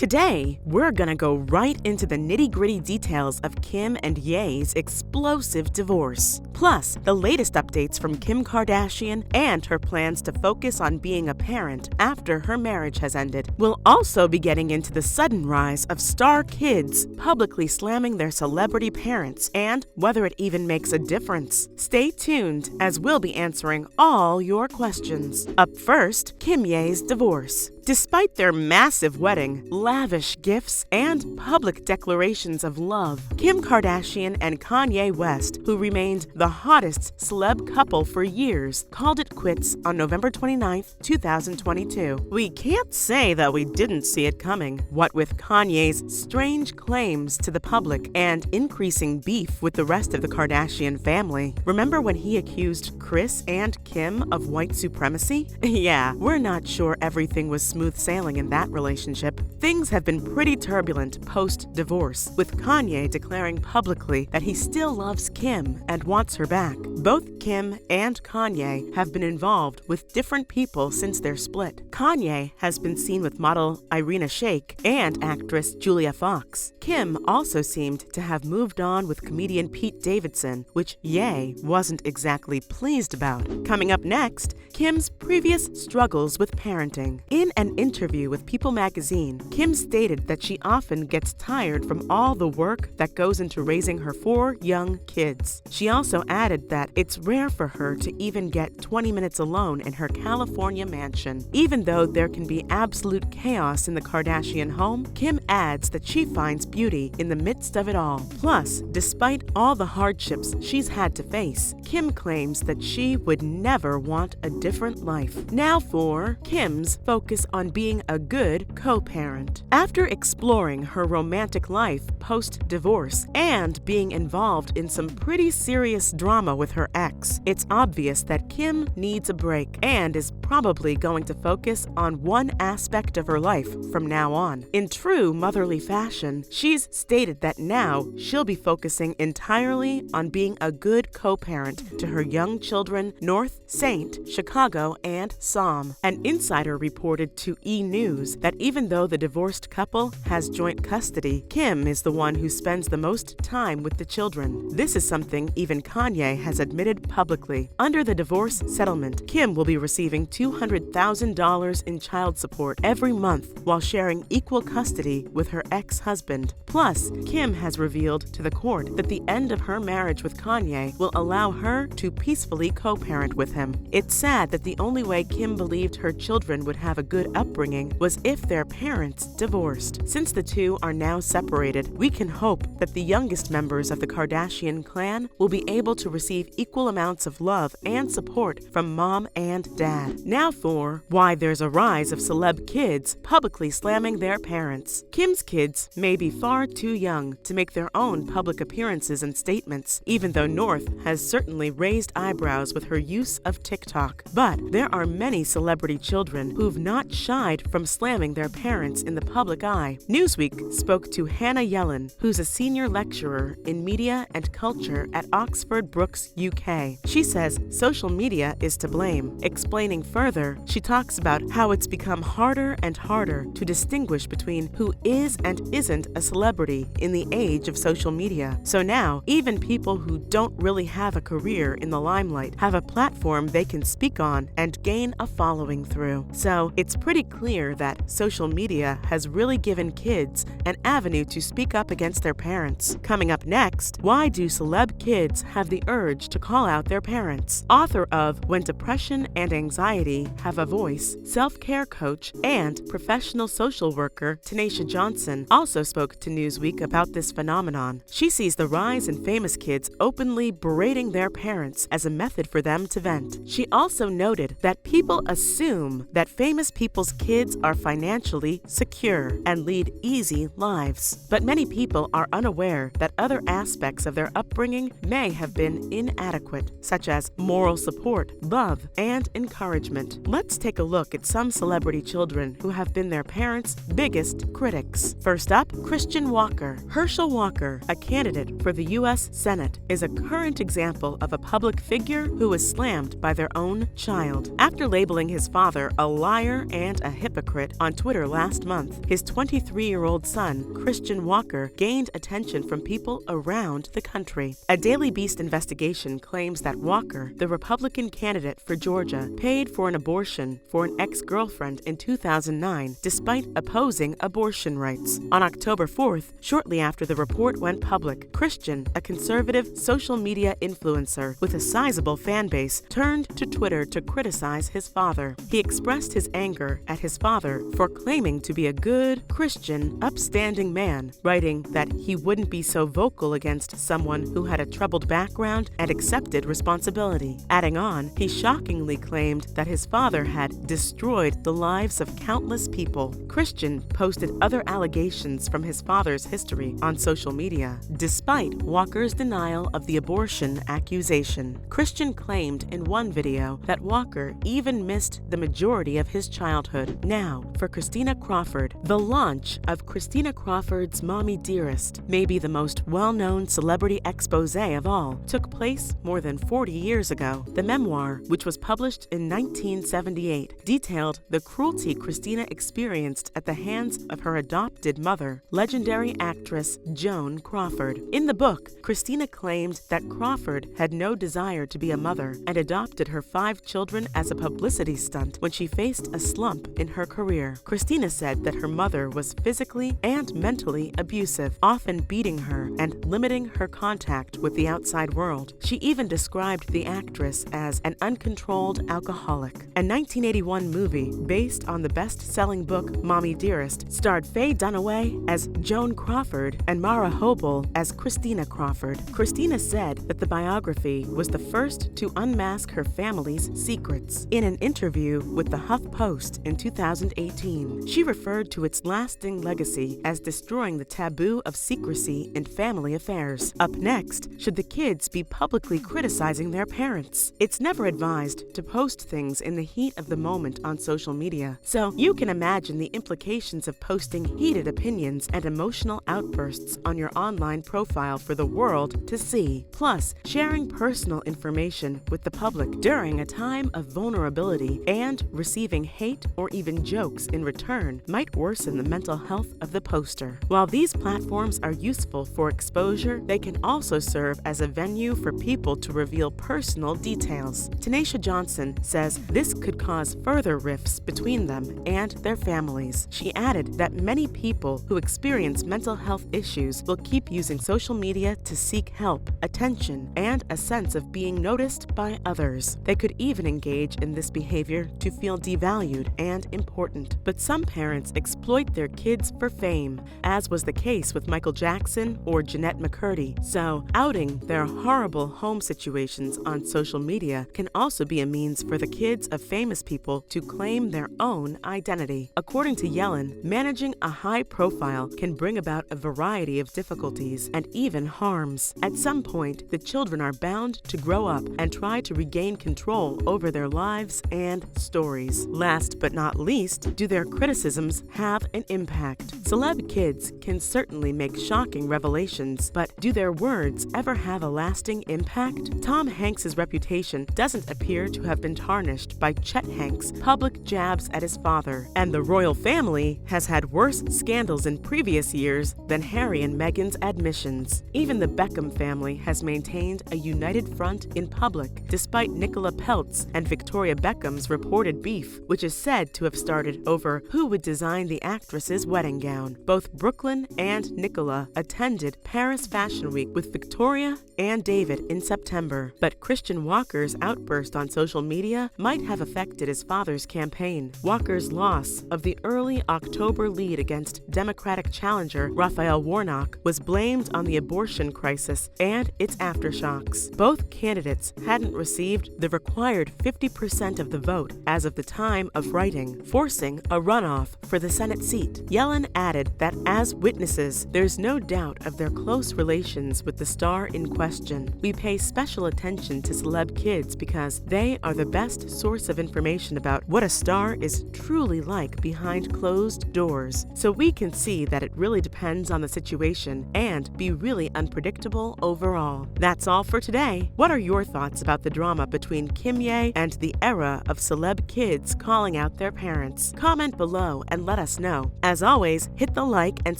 Today, we're gonna go right into the nitty-gritty details of Kim and Ye's explosive divorce. Plus, the latest updates from Kim Kardashian and her plans to focus on being a parent after her marriage has ended. We'll also be getting into the sudden rise of star kids publicly slamming their celebrity parents and whether it even makes a difference. Stay tuned as we'll be answering all your questions. Up first, Kim Ye's divorce. Despite their massive wedding, lavish gifts, and public declarations of love, Kim Kardashian and Kanye West, who remained the hottest celeb couple for years, called it quits on November 29, 2022. We can't say that we didn't see it coming. What with Kanye's strange claims to the public and increasing beef with the rest of the Kardashian family. Remember when he accused Kris and Kim of white supremacy? Yeah, we're not sure everything was smooth sailing in that relationship. Things have been pretty turbulent post-divorce, with Kanye declaring publicly that he still loves Kim and wants her back. Both Kim and Kanye have been involved with different people since their split. Kanye has been seen with model Irina Shayk and actress Julia Fox. Kim also seemed to have moved on with comedian Pete Davidson, which Ye wasn't exactly pleased about. Coming up next, Kim's previous struggles with parenting. In an interview with People magazine, Kim stated that she often gets tired from all the work that goes into raising her 4 young kids. She also added that it's rare for her to even get 20 minutes alone in her California mansion. Even though there can be absolute chaos in the Kardashian home, Kim adds that she finds beauty in the midst of it all. Plus, despite all the hardships she's had to face, Kim claims that she would never want a different life. Now for Kim's focus on being a good co-parent. After exploring her romantic life post-divorce and being involved in some pretty serious drama with her ex, it's obvious that Kim needs a break and is probably going to focus on one aspect of her life from now on. In true motherly fashion, she's stated that now she'll be focusing entirely on being a good co-parent to her young children, North, Saint, Chicago, and Psalm. An insider reported to E! News that even though the divorced couple has joint custody, Kim is the one who spends the most time with the children. This is something even Kanye has admitted publicly. Under the divorce settlement, Kim will be receiving $200,000 in child support every month while sharing equal custody with her ex-husband. Plus, Kim has revealed to the court that the end of her marriage with Kanye will allow her to peacefully co-parent with him. It's sad that the only way Kim believed her children would have a good upbringing was if their parents divorced. Since the two are now separated, we can hope that the youngest members of the Kardashian clan will be able to receive equal amounts of love and support from mom and dad. Now for why there's a rise of celeb kids publicly slamming their parents. Kim's kids may be far too young to make their own public appearances and statements, even though North has certainly raised eyebrows with her use of TikTok. But there are many celebrity children who've not shied from slamming their parents in the public eye. Newsweek spoke to Hannah Yellen, who's a senior lecturer in media and culture at Oxford Brookes, UK. She says social media is to blame. Explaining further, she talks about how it's become harder and harder to distinguish between who is and isn't a celebrity in the age of social media. So now, even people who don't really have a career in the limelight have a platform they can speak on and gain a following through. So it's pretty clear that social media has really given kids an avenue to speak up against their parents. Coming up next, why do celeb kids have the urge to call out their parents? Author of When Depression and Anxiety Have a Voice, self-care coach, and professional social worker Tanisha Johnson also spoke to Newsweek about this phenomenon. She sees the rise in famous kids openly berating their parents as a method for them to vent. She also noted that people assume that famous people's kids are financially secure and lead easy lives. But many people are unaware that other aspects of their upbringing may have been inadequate, such as moral support, love, and encouragement. Let's take a look at some celebrity children who have been their parents' biggest critics. First up, Christian Walker. Herschel Walker, a candidate for the U.S. Senate, is a current example of a public figure who was slammed by their own child. After labeling his father a liar and a hypocrite on Twitter last month, his 23-year-old son, Christian Walker, gained attention from people around the country. A Daily Beast investigation claims that Walker, the Republican candidate for Georgia, paid for an abortion for an ex-girlfriend in 2009, despite opposing abortion rights. On October 4th, shortly after the report went public, Christian, a conservative social media influencer with a sizable fan base, turned to Twitter to criticize his father. He expressed his anger at his father for claiming to be a good, Christian, upstanding man, writing that he wouldn't be so vocal against someone who had a troubled background and accepted responsibility. Adding on, he shockingly claimed that his father had destroyed the lives of countless people. Christian posted other allegations from his father's history on social media, despite Walker's denial of the abortion accusation. Christian claimed in one video that Walker even missed the majority of his childhood. Now, for Christina Crawford. The launch of Christina Crawford's Mommy Dearest, maybe the most well-known celebrity expose of all, took place more than 40 years ago. The memoir, which was published in 1978, detailed the cruelty Christina experienced at the hands of her adopted mother, legendary actress Joan Crawford. In the book, Christina claimed that Crawford had no desire to be a mother and adopted her 5 children as a publicity stunt when she faced a slump in her career. Christina said that her mother was physically and mentally abusive, often beating her and limiting her contact with the outside world. She even described the actress as an uncontrolled alcoholic. A 1981 movie based on the best-selling book Mommy Dearest starred Faye Dunaway as Joan Crawford and Mara Hobel as Christina Crawford. Christina said that the biography was the first to unmask her family's secrets. In an interview with the HuffPost in 2018, she referred to its lasting legacy as destroying the taboo of secrecy in family affairs. Up next, should the kids be publicly criticizing their parents? It's never advised to post things in the heat of the moment on social media, so you can imagine the implications of posting heated opinions and emotional outbursts on your online profile for the world to see. Plus, sharing personal information with the public during a time of vulnerability and receiving hate or even jokes in return might worsen the mental health of the poster. While these platforms are useful for exposure, they can also serve as a venue for people to reveal personal details. Tanisha Johnson says this could cause further rifts between them and their families. She added that many people who experience mental health issues will keep using social media to seek help, attention, and a sense of being noticed by others. They could even engage in this behavior to feel devalued and important. But some parents exploit their kids for fame, as was the case with Michael Jackson or Jeanette McCurdy. So, outing their horrible home situations on social media can also be a means for the kids of famous people to claim their own identity. According to Yellen, managing a high profile can bring about a variety of difficulties and even harms. At some point, the children are bound to grow up and try to regain control over their lives and stories. Last but not least, do their criticisms have an impact? Celeb kids can certainly make shocking revelations, but do their words ever have a lasting impact? Tom Hanks's reputation doesn't appear to have been tarnished by Chet Hanks' public jabs at his father, and the royal family has had worse scandals in previous years than Harry and Meghan's admissions. Even the Beckham family has maintained a united front in public, despite Nicola Peltz and Victoria Beckham's reported beef, which is said to have started over who would design the actress's wedding gown. Both Brooklyn and Nicola attended Paris Fashion Week with Victoria and David in September, but Christian Walker's outburst on social media might have affected his father's campaign. Walker's loss of the early October lead against Democratic challenger Raphael Warnock was blamed on the abortion crisis and its aftershocks. Both candidates hadn't received the required 50% of the vote as of the time of writing, forcing a runoff for the Senate seat. Yellen added that as witnesses, there's no doubt of their close relations with the star star in question. We pay special attention to celeb kids because they are the best source of information about what a star is truly like behind closed doors. So we can see that it really depends on the situation and be really unpredictable overall. That's all for today. What are your thoughts about the drama between Kim Ye and the era of celeb kids calling out their parents? Comment below and let us know. As always, hit the like and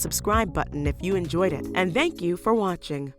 subscribe button if you enjoyed it. And thank you for watching.